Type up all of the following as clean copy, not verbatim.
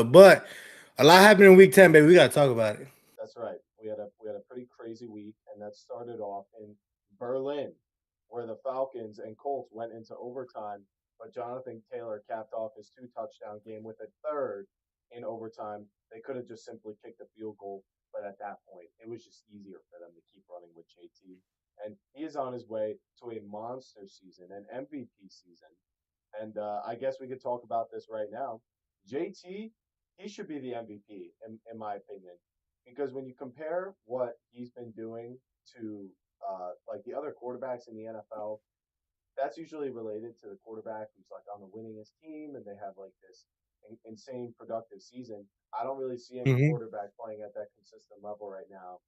But a lot happened in week 10, baby. We gotta talk about it. That's right. We had a pretty crazy week, and that started off in Berlin, where the Falcons and Colts went into overtime, but Jonathan Taylor capped off his two touchdown game with a third in overtime. They could have just simply kicked a field goal, but at that point, it was just easier for them to keep running with JT. And he is on his way to a monster season, an MVP season. And I guess we could talk about this right now. JT, he should be the MVP in my opinion, because when you compare what he's been doing to like the other quarterbacks in the NFL, that's usually related to the quarterback who's like on the winningest team and they have like this insane productive season. I don't really see any Hmm. quarterback playing at that consistent level right now.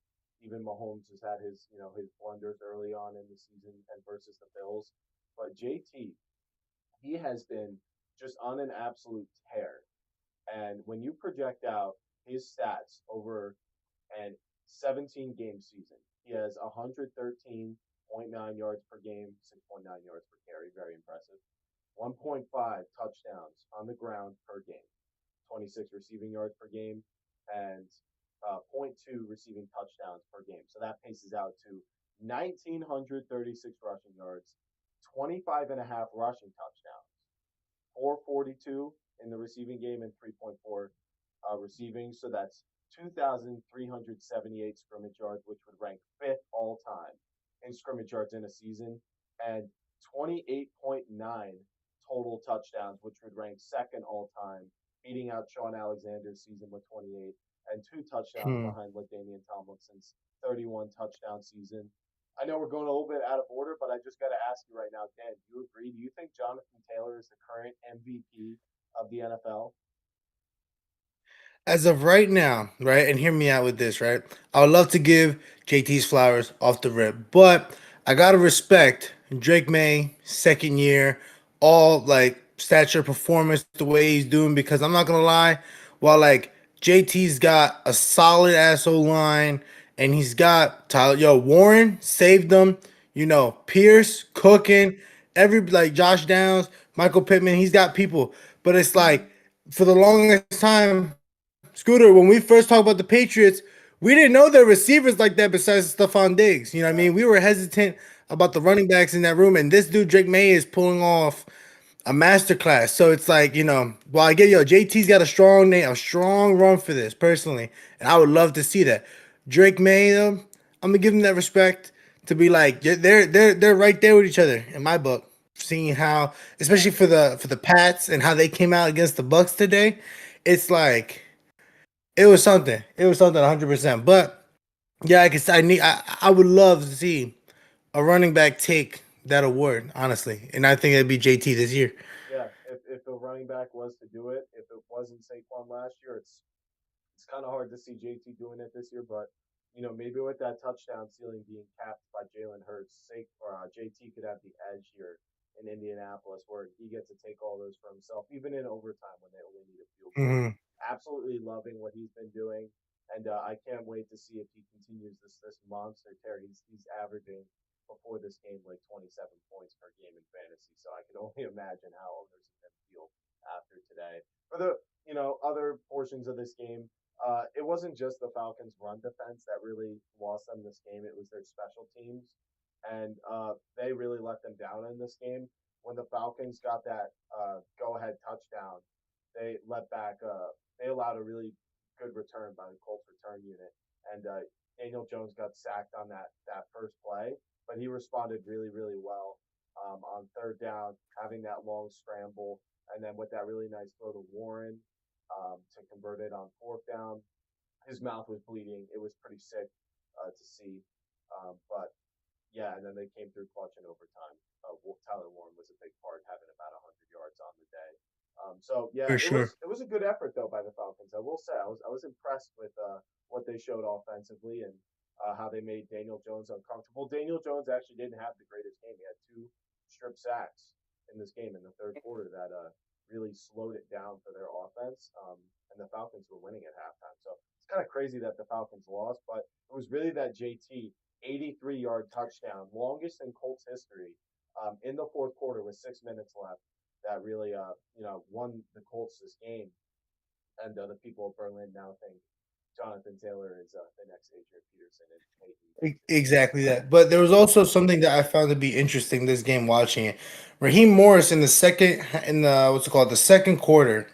Even Mahomes has had his blunders early on in the season and versus the Bills, but JT, he has been just on an absolute tear. And when you project out his stats over an 17 game season, he has 113.9 yards per game, 6.9 yards per carry, very impressive. 1.5 touchdowns on the ground per game, 26 receiving yards per game, and zero point 0.2 receiving touchdowns per game. So that paces out to 1,936 rushing yards, 25 and a half rushing touchdowns, 442 in the receiving game and 3.4 receiving. So that's 2,378 scrimmage yards, which would rank fifth all time in scrimmage yards in a season, and 28.9 total touchdowns, which would rank second all time, beating out Sean Alexander's season with 28, and two touchdowns Hmm. behind LaDainian Tomlinson's 31 touchdown season. I know we're going a little bit out of order, but I just got to ask you right now, Dan, do you agree? Do you think Jonathan Taylor is the current MVP of the NFL? As of right now, right, and hear me out with this, right? I would love to give JT's flowers off the rip, but I gotta respect Drake May, second year, all like stature, performance, the way he's doing. Because I'm not gonna lie, while like JT's got a solid ass O line, and he's got Tyler, Warren saved them. Pierce cooking, every like Josh Downs, Michael Pittman. He's got people, but it's like for the longest time, Scooter, when we first talked about the Patriots, we didn't know their receivers like that besides Stephon Diggs. You know what I mean? We Right. were hesitant about the running backs in that room, and this dude, Drake May, is pulling off a masterclass. So it's like, while I get JT's got a strong name, a strong run for this personally, and I would love to see that. Drake May, though, I'm gonna give him that respect to be like they're right there with each other in my book. Seeing how, especially for the Pats and how they came out against the Bucks today, it's like it was something 100%. But yeah, I guess I would love to see a running back take that award, honestly, and I think it'd be JT this year. Yeah. If the running back was to do it, if it wasn't Saquon last year, it's kind of hard to see JT doing it this year. But maybe with that touchdown ceiling being capped by Jalen Hurts, JT could have the edge here in Indianapolis, where he gets to take all those for himself, even in overtime when they only need a field goal. Hmm. Absolutely loving what he's been doing, and I can't wait to see if he continues this monster tear. He's averaging before this game like 27 points per game in fantasy, so I can only imagine how owners of him feel after today. For the other portions of this game, it wasn't just the Falcons' run defense that really lost them this game. It was their special teams, and they really let them down in this game. When the Falcons got that go-ahead touchdown, they let back. They allowed a really good return by the Colts return unit, and Daniel Jones got sacked on that first play, but he responded really well on third down, having that long scramble, and then with that really nice throw to Warren to convert it on fourth down. His mouth was bleeding. It was pretty sick to see, but yeah, and then they came through clutch in overtime. Tyler Warren was a big part, having about 100 yards on the day. So yeah, For it sure. was it was a good effort though by the Falcons. I will say I was impressed with what they showed offensively and how they made Daniel Jones uncomfortable. Daniel Jones actually didn't have the greatest game. He had two strip sacks in this game in the third quarter that really slowed it down for their offense. And the Falcons were winning at halftime. So it's kind of crazy that the Falcons lost, but it was really that JT 83-yard touchdown, longest in Colts history, in the fourth quarter with 6 minutes left, that really won the Colts this game. and the people of Berlin now think Jonathan Taylor is the next Adrian Peterson, and hey, he thinks it too. Exactly that. But there was also something that I found to be interesting this game watching it. Raheem Morris in the what's it called, the second quarter.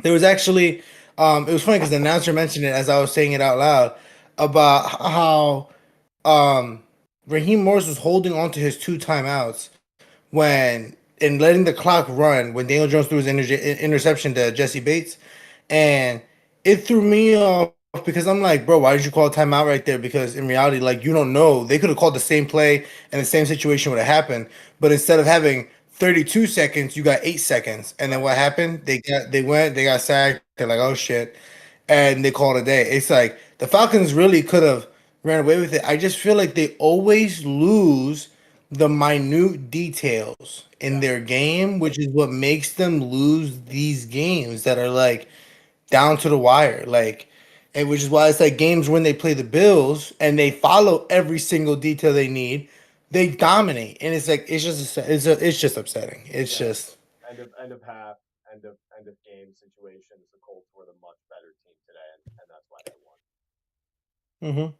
There was actually it was funny because the announcer mentioned it as I was saying it out loud about how um Raheem Morris was holding on to his two timeouts when and letting the clock run when Daniel Jones threw his interception to Jesse Bates, and it threw me off because I'm like, bro, why did you call a timeout right there? Because in reality, like you don't know, they could have called the same play and the same situation would have happened, but instead of having 32 seconds, you got 8 seconds, and then Right. what happened? They got sacked. They're like, oh shit, and they called it a day. It's like the Falcons really could have ran away with it. I just feel like they always lose the minute details in Yeah. their game, which is what makes them lose these games that are like down to the wire. Like, and which is why it's like games when they play the Bills and they follow every single detail they need, they dominate. And it's like it's just upsetting. It's Yeah. just End of half, end of game situations. The Colts were the much better team today, and that's why they won. mhm.